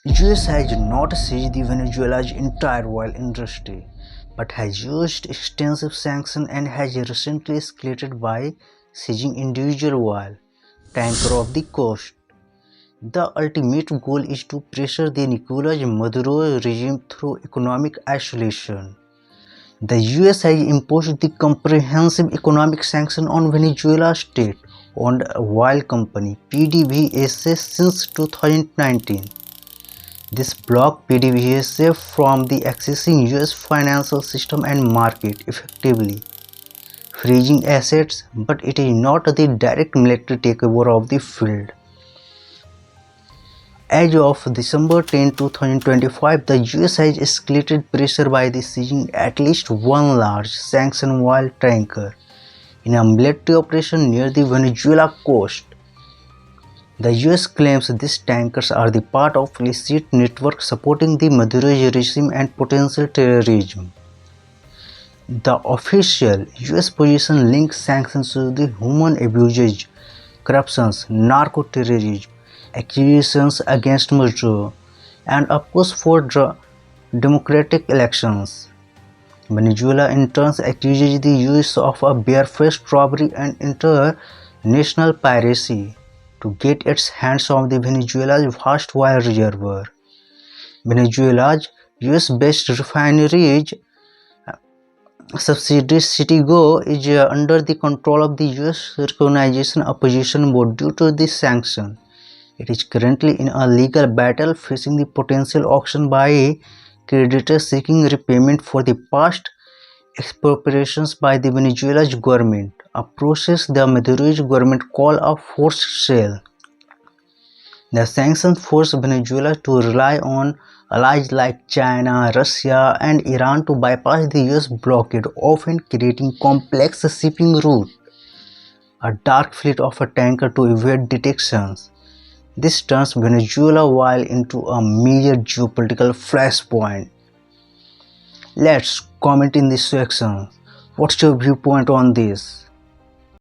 US has not seized the Venezuela's entire oil industry, but has used extensive sanctions and has recently escalated by seizing individual oil tankers off the coast. The ultimate goal is to pressure the Nicolas Maduro regime through economic isolation. The US has imposed the comprehensive economic sanction on Venezuela state-owned oil company PDVSA since 2019. This blocked PDVSA from the accessing US financial system and market effectively, freezing assets, but it is not the direct military takeover of the field. As of December 10, 2025, the US has escalated pressure by seizing at least one large sanctioned oil tanker in a military operation near the Venezuela coast. The US claims these tankers are the part of illicit network supporting the Maduro regime and potential terrorism. The official US position links sanctions to the human abuses, corruption, narco-terrorism, accusations against Maduro, and a push for democratic elections. Venezuela in turn accuses the US of a barefaced robbery and international piracy to get its hands on the Venezuela's vast oil reservoir. Venezuela's US-based refineries subsidiary Citigo is under the control of the US Recognization Opposition Board due to this sanction. It is currently in a legal battle facing the potential auction by creditors seeking repayment for the past expropriations by the Venezuela's government, a process the Maduro's government called a forced sale. The sanctions force Venezuela to rely on allies like China, Russia, and Iran to bypass the US blockade, often creating complex shipping routes, a dark fleet of a tanker to evade detections. This turns Venezuela oil into a major geopolitical flashpoint. Let's comment in this section. What's your viewpoint on this?